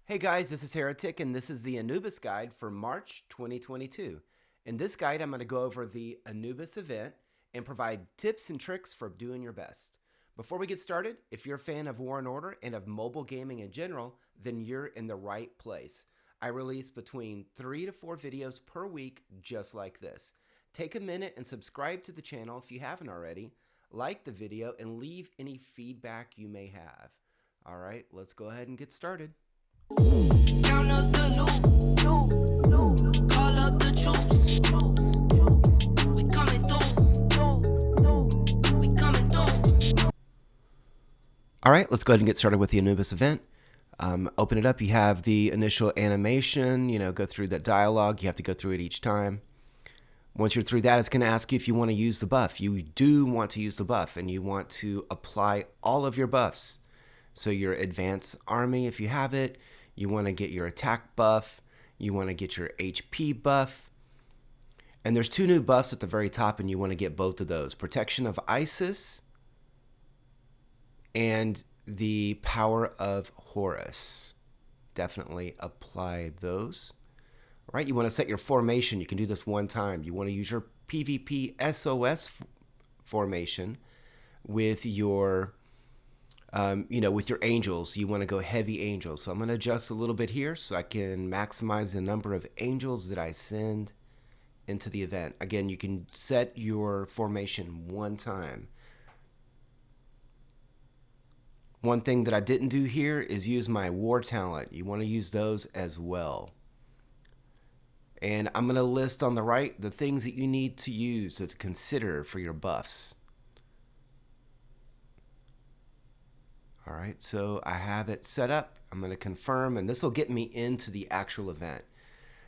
Hey guys, this is Heretic, and this is the Anubis guide for March 2022. In this guide, I'm going to go over the Anubis event and provide tips and tricks for doing your best. Before we get started, if you're a fan of War and Order and of mobile gaming in general, then you're in the right place. I release between 3 to 4 videos per week just like this. Take a minute and subscribe to the channel if you haven't already. Like the video and leave any feedback you may have. All right, let's go ahead and get started. Count up the loot, call up the troops. We coming through, we coming through. All right, let's go ahead and get started with the Anubis event. Open it up. You have the initial animation, go through that dialogue. You have to go through it each time. Once you're through that, it's going to ask you if you want to use the buff. You do want to use the buff, and you want to apply all of your buffs. So your advanced army, if you have it, you want to get your attack buff, you want to get your HP buff. And there's 2 new buffs at the very top, and you want to get both of those. Protection of Isis and the Power of Horus. Definitely apply those. All right, you want to set your formation. You can do this one time. You want to use your PvP SOS formation with your with your angels. You want to go heavy angels. So I'm going to adjust a little bit here so I can maximize the number of angels that I send into the event. Again, you can set your formation one time. One thing that I didn't do here is use my war talent. You want to use those as well. And I'm going to list on the right the things that you need to use to consider for your buffs. All right, so I have it set up. I'm going to confirm, and this will get me into the actual event.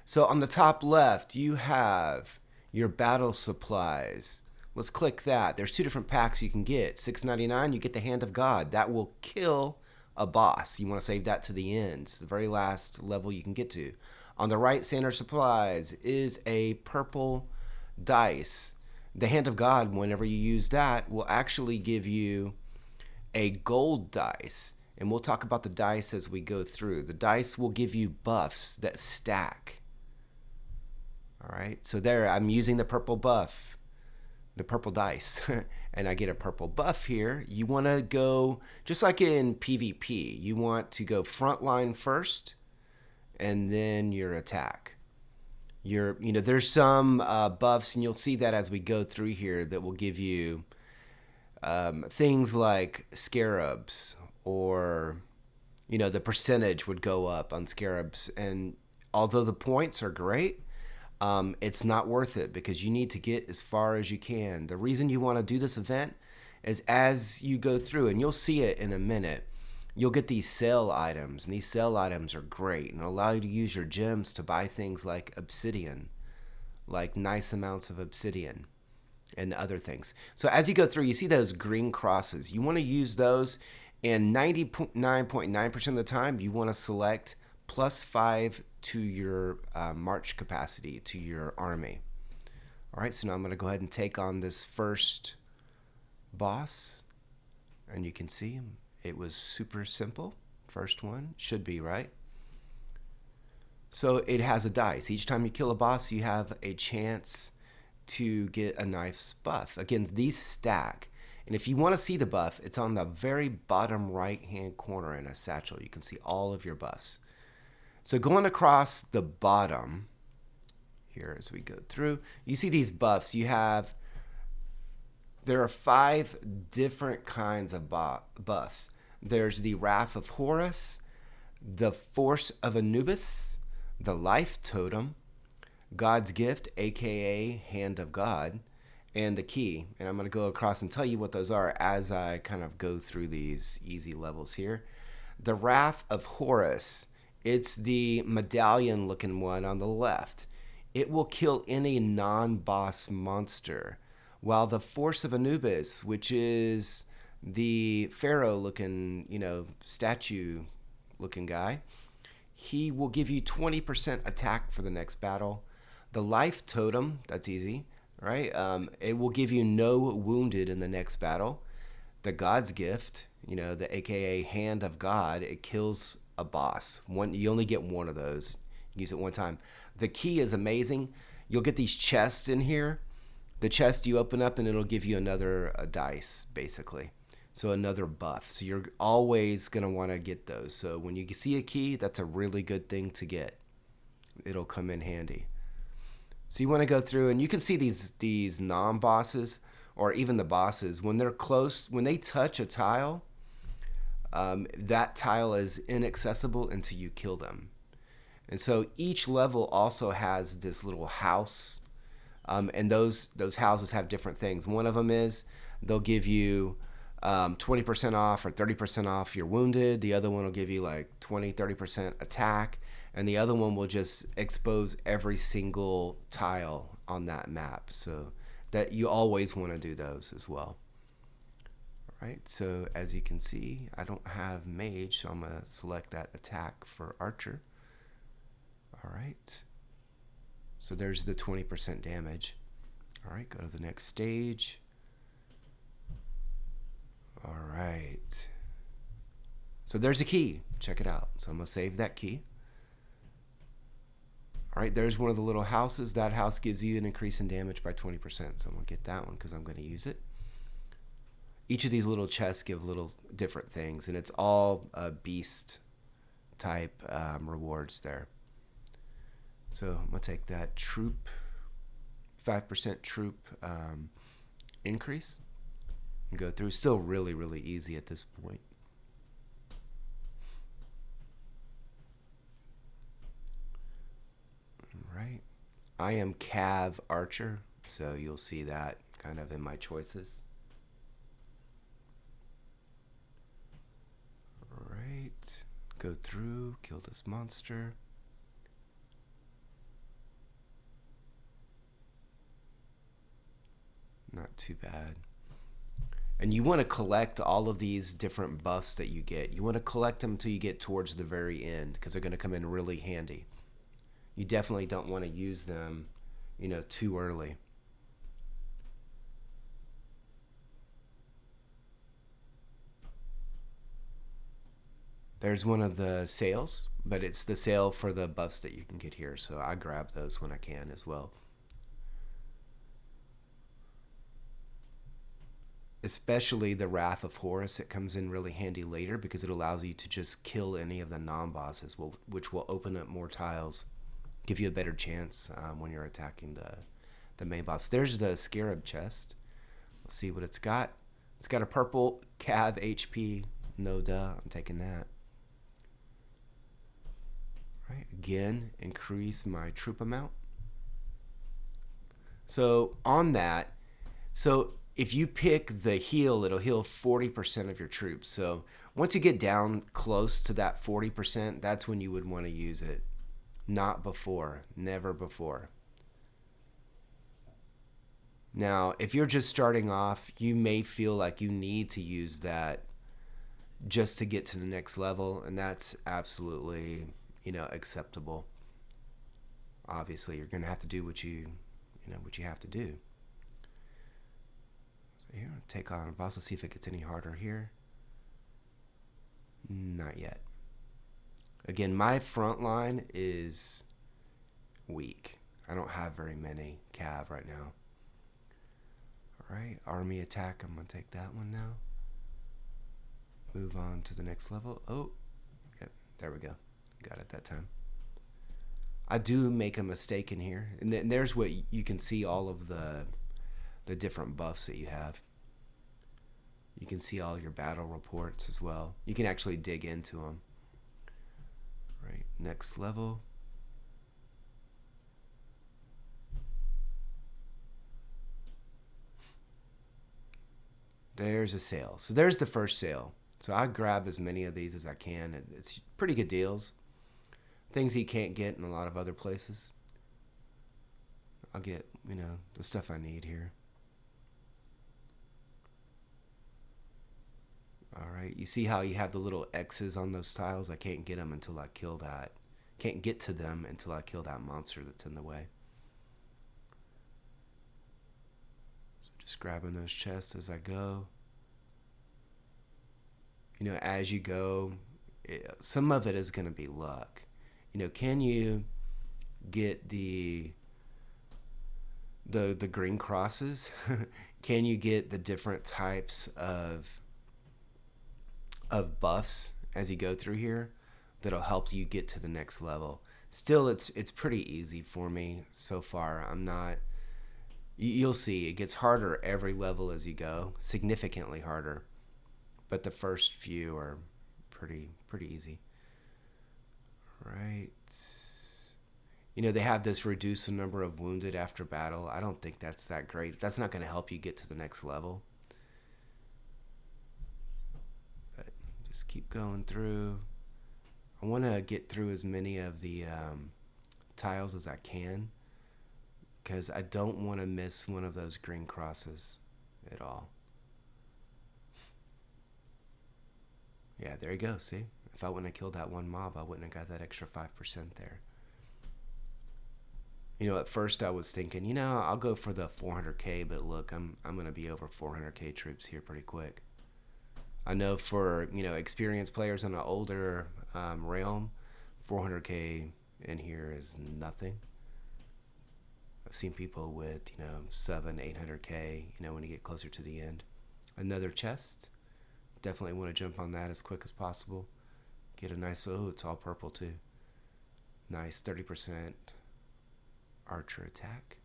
So on the top left, you have your battle supplies. Let's click that. There's 2 different packs you can get. $6.99, you get the Hand of God. That will kill a boss. You want to save that to the end. It's the very last level you can get to. On the right, standard supplies is a purple dice. The Hand of God, whenever you use that, will actually give you a gold dice, and we'll talk about the dice as we go through. The dice will give you buffs that stack. All right, so there I'm using the purple buff, the purple dice, and I get a purple buff here. You want to go, just like in PvP, you want to go frontline first and then your attack. There's some buffs, and you'll see that as we go through here, that will give you things like scarabs, or the percentage would go up on scarabs. And although the points are great, it's not worth it because you need to get as far as you can. The reason you want to do this event is as you go through, and you'll see it in a minute, you'll get these sale items, and these sale items are great and allow you to use your gems to buy things like obsidian, like nice amounts of obsidian and other things. So as you go through, you see those green crosses. You want to use those, and 99.9% of the time, you want to select +5 to your march capacity, to your army. All right, so now I'm going to go ahead and take on this first boss, and you can see it was super simple. First one should be right. So it has a dice. Each time you kill a boss, you have a chance to get a knife's buff. Again, these stack, and if you want to see the buff, it's on the very bottom right hand corner in a satchel. You can see all of your buffs. So going across the bottom here as we go through, you see these buffs. There are 5 different kinds of buffs. There's the Wrath of Horus, the Force of Anubis, the Life Totem, God's Gift, aka Hand of God, and the Key. And I'm going to go across and tell you what those are as I kind of go through these easy levels here. The Wrath of Horus, it's the medallion looking one on the left. It will kill any non-boss monster. While the Force of Anubis, which is the pharaoh looking, statue looking guy, he will give you 20% attack for the next battle. The Life Totem, that's easy, right? It will give you no wounded in the next battle. The God's Gift, the AKA Hand of God, it kills a boss. You only get one of those. Use it one time. The key is amazing. You'll get these chests in here. The chest you open up and it'll give you another dice, basically. So another buff. So you're always going to want to get those. So when you see a key, that's a really good thing to get. It'll come in handy. So you want to go through and you can see these non-bosses or even the bosses. When they're close, when they touch a tile, that tile is inaccessible until you kill them. And so each level also has this little house, and those houses have different things. One of them is they'll give you 20% off or 30% off you're wounded. The other one will give you like 20-30% attack, and the other one will just expose every single tile on that map. So that you always want to do those as well. All right, so as you can see, I don't have mage, so I'm going to select that attack for archer. All right, so there's the 20% damage. All right, go to the next stage. All right, so there's a key. Check it out. So I'm going to save that key. All right, there's one of the little houses. That house gives you an increase in damage by 20%. So I'm going to get that one because I'm going to use it. Each of these little chests give little different things, and it's all beast type rewards there. So I'm going to take that troop, 5% troop increase, and go through. Still really, really easy at this point. All right. I am Cav Archer, so you'll see that kind of in my choices. All right. Go through, kill this monster. Not too bad. And you want to collect all of these different buffs that you get. You want to collect them until you get towards the very end because they're going to come in really handy. You definitely don't want to use them, too early. There's one of the sales, but it's the sale for the buffs that you can get here. So I grab those when I can as well. Especially the Wrath of Horus, it comes in really handy later because it allows you to just kill any of the non-bosses, which will open up more tiles, give you a better chance when you're attacking the main boss. There's the Scarab chest. Let's see what it's got. It's got a purple Cav HP. No duh, I'm taking that. All right, again, increase my troop amount. So on that, if you pick the heal, it'll heal 40% of your troops. So once you get down close to that 40%, that's when you would want to use it. Not before. Never before. Now, if you're just starting off, you may feel like you need to use that just to get to the next level, and that's absolutely, acceptable. Obviously, you're going to have to do what you have to do. Here, take on a boss. Let's see if it gets any harder here. Not yet. Again, my front line is weak. I don't have very many Cav right now. All right, army attack. I'm going to take that one now. Move on to the next level. Oh, yep, there we go. Got it that time. I do make a mistake in here. And then there's what you can see all of the different buffs that you have. You can see all your battle reports as well. You can actually dig into them. Right, next level. There's a sale. So there's the first sale. So I grab as many of these as I can. It's pretty good deals. Things you can't get in a lot of other places. I'll get, the stuff I need here. All right, you see how you have the little X's on those tiles? I can't get them until I kill that. Can't get to them until I kill that monster that's in the way. So just grabbing those chests as I go. As you go, some of it is going to be luck. Can you get the green crosses? Can you get the different types of buffs as you go through here that'll help you get to the next level? Still, it's pretty easy for me so far. I'm not. You'll see it gets harder every level as you go, significantly harder. But the first few are pretty easy. Right. They have this reduce the number of wounded after battle. I don't think that's that great. That's not going to help you get to the next level. But just keep going through. I want to get through as many of the tiles as I can because I don't want to miss one of those green crosses at all. Yeah, there you go. See? If I wouldn't have killed that one mob, I wouldn't have got that extra 5% there. At first I was thinking, I'll go for the 400k, but look, I'm going to be over 400k troops here pretty quick. I know for, experienced players on an older realm, 400k in here is nothing. I've seen people with, 800k, when you get closer to the end. Another chest. Definitely want to jump on that as quick as possible. Get a nice, it's all purple too. Nice 30% archer attack.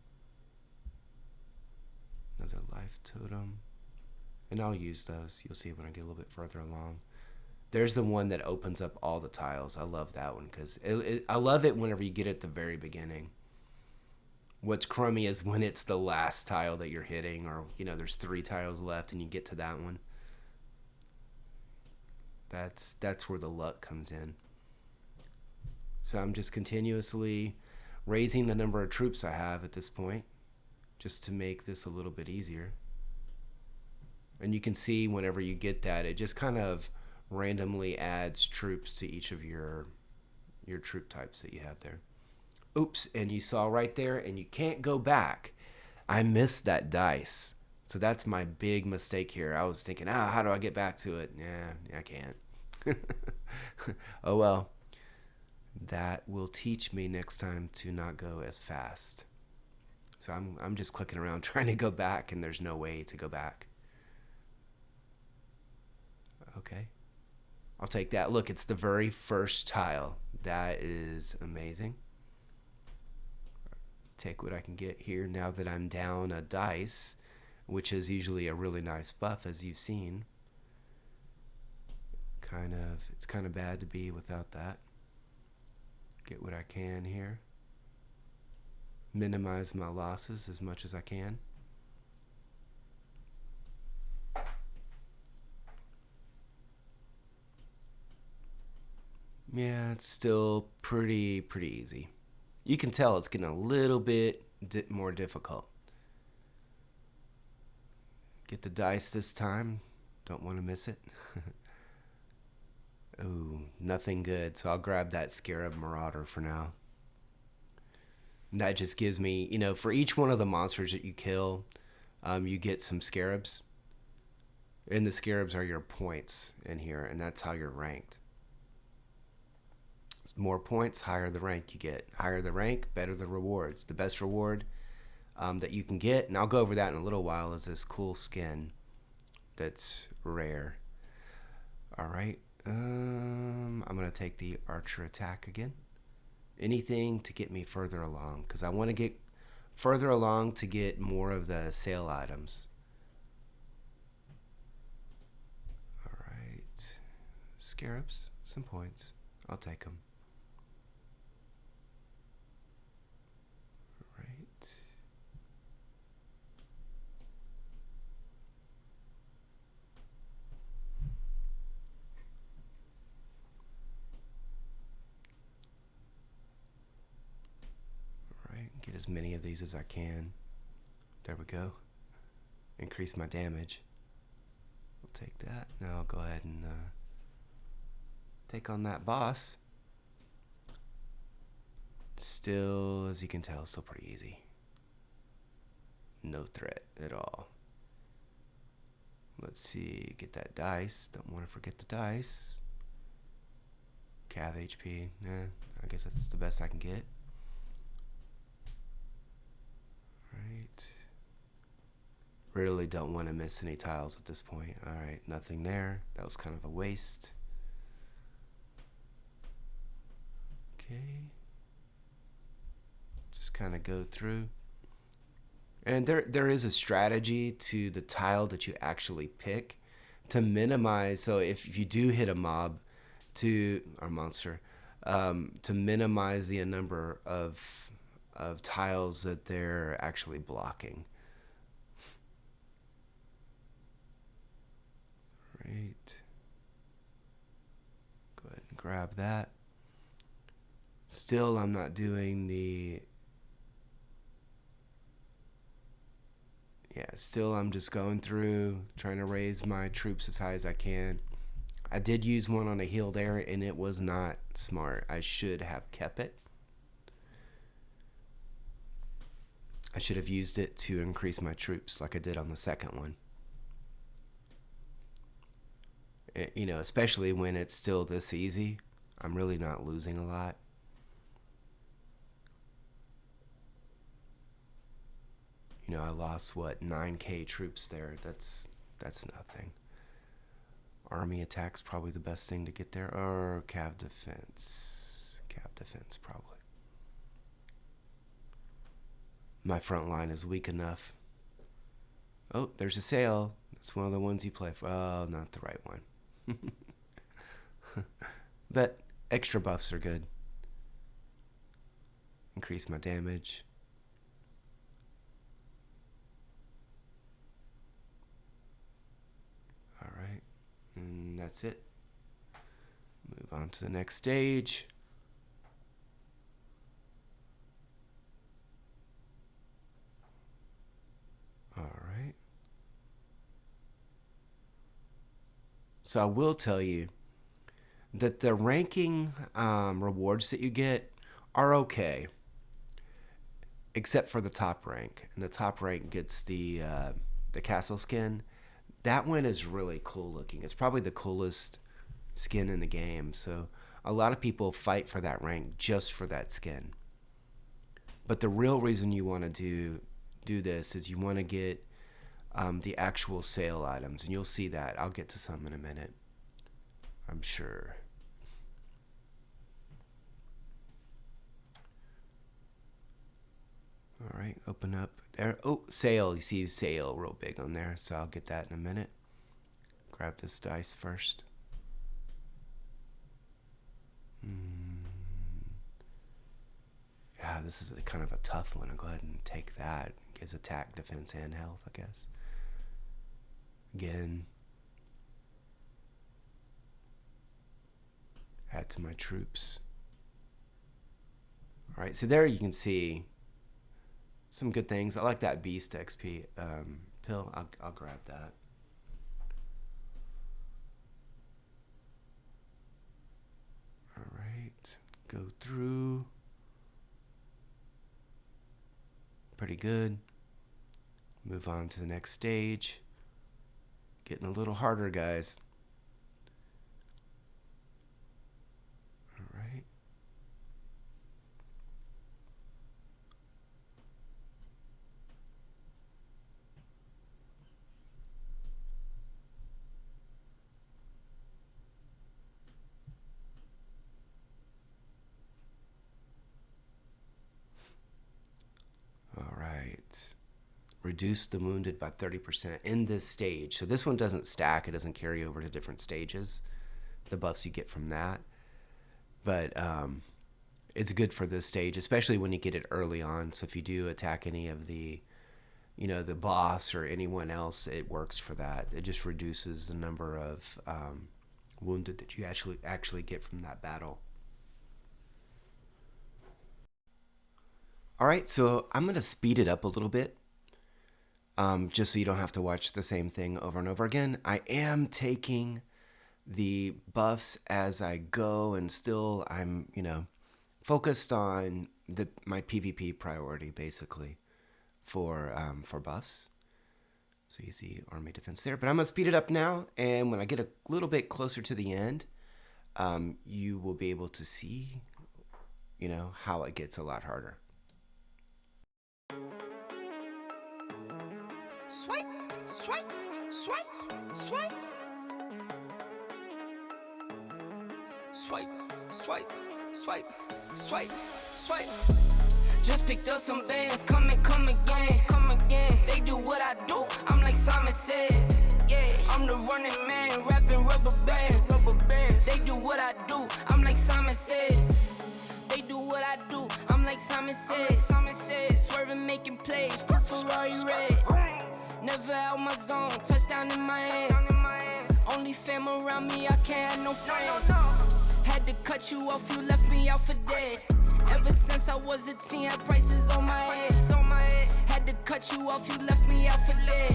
Another life totem. And I'll use those. You'll see when I get a little bit further along. There's the one that opens up all the tiles. I love that one because I love it whenever you get at the very beginning. What's crummy is when it's the last tile that you're hitting, or there's 3 tiles left and you get to that one. That's where the luck comes in. So I'm just continuously raising the number of troops I have at this point just to make this a little bit easier. And you can see whenever you get that, it just kind of randomly adds troops to each of your troop types that you have there. Oops, and you saw right there, and you can't go back. I missed that dice. So that's my big mistake here. I was thinking, how do I get back to it? I can't. Oh well. That will teach me next time to not go as fast. So I'm just clicking around trying to go back, and there's no way to go back. Okay. I'll take that. Look, it's the very first tile. That is amazing. Take what I can get here now that I'm down a dice, which is usually a really nice buff, as you've seen. It's kind of bad to be without that. Get what I can here. Minimize my losses as much as I can. Yeah, it's still pretty easy. You can tell it's getting a little bit more difficult. Get the dice this time. Don't want to miss it. Ooh, nothing good. So I'll grab that Scarab Marauder for now. And that just gives me, for each one of the monsters that you kill, you get some scarabs. And the scarabs are your points in here, and that's how you're ranked. More points, higher the rank you get. Higher the rank, better the rewards. The best reward that you can get, and I'll go over that in a little while, is this cool skin that's rare. All right. I'm going to take the archer attack again. Anything to get me further along, because I want to get further along to get more of the sale items. All right. Scarabs, some points. I'll take them. All right. Get as many of these as I can. There we go. Increase my damage. I'll take that. Now I'll go ahead and take on that boss. Still, as you can tell, still pretty easy. No threat at all. Let's see, get that dice. Don't want to forget the dice. Cav HP. I guess that's the best I can get. Right. Really don't want to miss any tiles at this point. Alright, nothing there. That was kind of a waste. Okay. Just kind of go through. And there is a strategy to the tile that you actually pick to minimize. So if you do hit a mob or monster, to minimize the number of tiles that they're actually blocking. Right. Go ahead and grab that. Still, I'm not doing the... Yeah, still I'm just going through, trying to raise my troops as high as I can. I did use one on a healed area, and it was not smart. I should have kept it. I should have used it to increase my troops like I did on the second one. You know, especially when it's still this easy. I'm really not losing a lot. You know, I lost, what, 9k troops there. That's nothing. Army attack's probably the best thing to get there. Or cav defense. Cav defense, probably. My front line is weak enough. Oh, there's a sail. It's one of the ones you play for. Oh, not the right one. But extra buffs are good. Increase my damage. Alright. And that's it. Move on to the next stage. Alright. So I will tell you that the ranking rewards that you get are okay, except for the top rank. And the top rank gets the castle skin. That one is really cool looking. It's probably the coolest skin in the game. So a lot of people fight for that rank just for that skin. But the real reason you want to do this is you want to get the actual sale items, and you'll see that. I'll get to some in a minute, I'm sure. All right, open up there. Oh, sale. You see sale real big on there, so I'll get that in a minute. Grab this dice first. Yeah, this is kind of a tough one. I'll go ahead and take that. Gives attack, defense, and health, I guess. Again. Add to my troops. All right, so there you can see some good things. I like that beast XP pill. I'll grab that. All right, go through. Pretty good. Move on to the next stage. Getting a little harder, guys. All right. All right. Reduce the wounded by 30% in this stage. So this one doesn't stack. It doesn't carry over to different stages. The buffs you get from that. But it's good for this stage, especially when you get it early on. So if you do attack any of the, you know, the boss or anyone else, it works for that. It just reduces the number of wounded that you actually get from that battle. All right, so I'm going to speed it up a little bit, just so you don't have to watch the same thing over and over again. I am taking the buffs as I go, and still I'm, you know, focused on my PvP priority, basically, for buffs. So you see army defense there. But I'm going to speed it up now, and when I get a little bit closer to the end, you will be able to see, how it gets a lot harder. Swipe, swipe, swipe, swipe. Swipe, swipe, swipe, swipe, swipe. Just picked up some bands, come again, come again. They do what I do, I'm like Simon says. Yeah, I'm the running man, rapping rubber bands, rubber bands. They do what I do, I'm like Simon says. They do what I do, I'm like Simon says. Swerving, making plays, cool Ferrari red. Never out my zone, touchdown in my hands. Only fam around me, I can't have no friends. Had to cut you off, you left me out for dead. Ever since I was a teen, had prices on my head. Had to cut you off, you left me out for dead.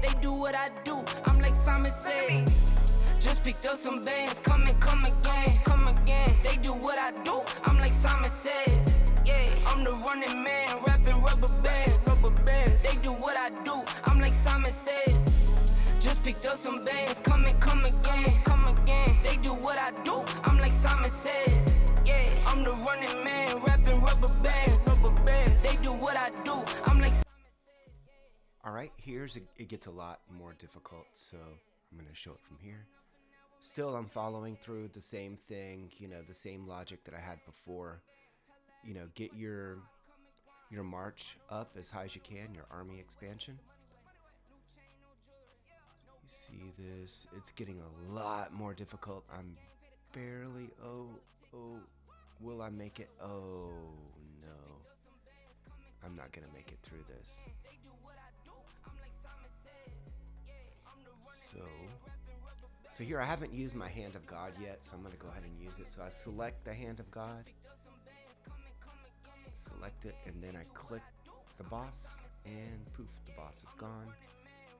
They do what I do, I'm like Simon says. Just picked up some bands, come again, come again. They do what I do, I'm like Simon says. Yeah, I'm the running man, rapping rubber bands, rubber bands. They do what I do, I'm like Simon says. Just picked up some bands, come again, come again. They do what I do, I'm like Simon says. Yeah, I'm the running man, rapping rubber bands, rubber bands. They do what I do, I'm like Simon says. All right, it gets a lot more difficult, so I'm going to show it from here. Still, I'm following through the same thing, the same logic that I had before. Get your march up as high as you can, your army expansion. You see this? It's getting a lot more difficult. I'm barely, will I make it? Oh, no. I'm not gonna make it through this. So here I haven't used my Hand of God yet, so I'm gonna go ahead and use it. So I select the Hand of God, select it, and then I click the boss, and poof, the boss is gone.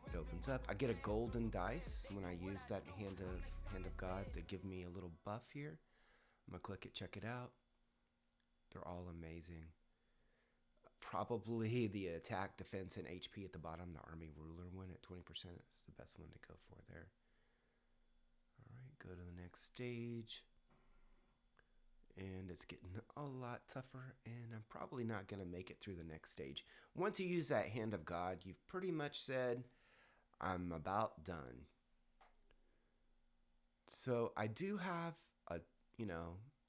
It opens up. I get a golden dice when I use that Hand of God to give me a little buff here. I'm gonna click it, check it out. They're all amazing. Probably the attack, defense, and HP at the bottom, the army ruler one at 20% is the best one to go for there. All right, go to the next stage. And it's getting a lot tougher, and I'm probably not going to make it through the next stage. Once you use that Hand of God, you've pretty much said, I'm about done. So I do have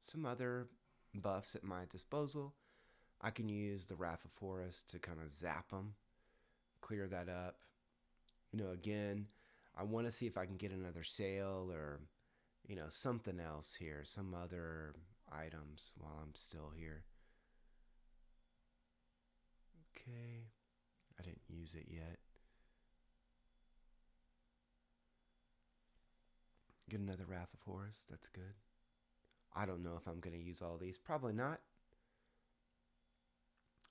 some other buffs at my disposal. I can use the Wrath of Forest to kind of zap them, clear that up. Again, I want to see if I can get another sail or, something else here, some other items while I'm still here. Okay, I didn't use it yet. Get another Wrath of Forest, that's good. I don't know if I'm going to use all these, probably not.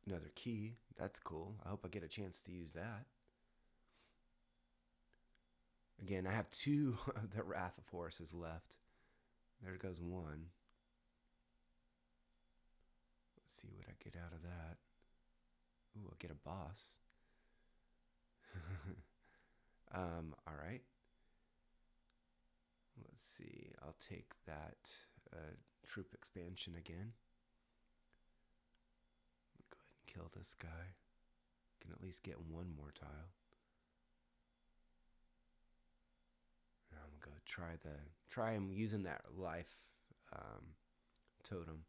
Another key, that's cool. I hope I get a chance to use that. Again, I have 2 of the Wrath of Horses left. There goes 1. Let's see what I get out of that. Ooh, I'll get a boss. All right. Let's see. I'll take that troop expansion again. Go ahead and kill this guy. Can at least get 1 more tile. I'm gonna try him using that life totem.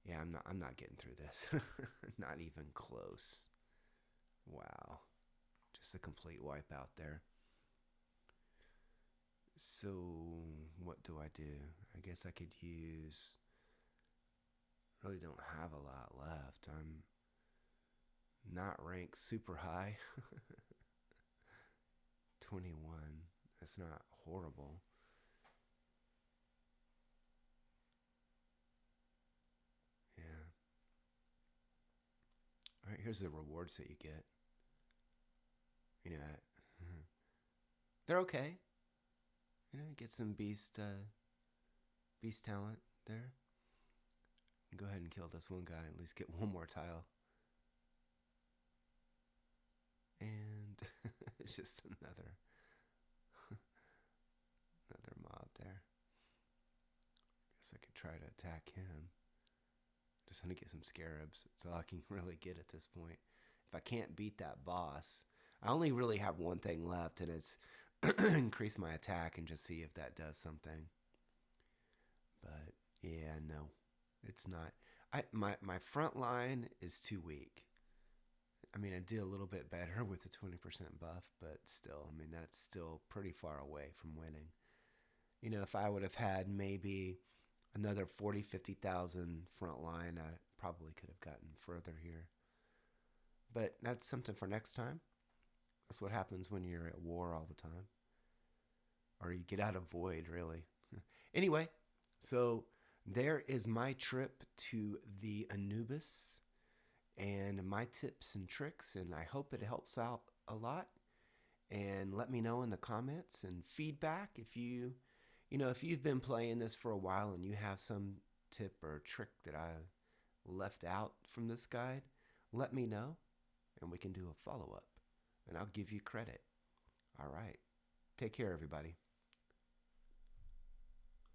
Yeah, I'm not getting through this. Not even close. Wow. Just a complete wipeout there. So what do? I guess I could use, really don't have a lot left. I'm not ranked super high. 21. That's not horrible. Yeah. All right, here's the rewards that you get. They're okay. Get some beast talent there. Go ahead and kill this one guy. At least get 1 more tile. And it's just another mob there. Guess I could try to attack him. Just gonna get some scarabs. That's all I can really get at this point. If I can't beat that boss, I only really have one thing left, and it's increase my attack and just see if that does something. But yeah, no, it's not. My front line is too weak. I mean, I did a little bit better with the 20% buff, but still, I mean, that's still pretty far away from winning. You know, if I would have had maybe another 40, 50,000 front line, I probably could have gotten further here. But that's something for next time. That's what happens when you're at war all the time. Or you get out of void, really. Anyway, so there is my trip to the Anubis and my tips and tricks, and I hope it helps out a lot. And let me know in the comments and feedback if if you've been playing this for a while and you have some tip or trick that I left out from this guide, let me know and we can do a follow up and I'll give you credit. All right. Take care, everybody.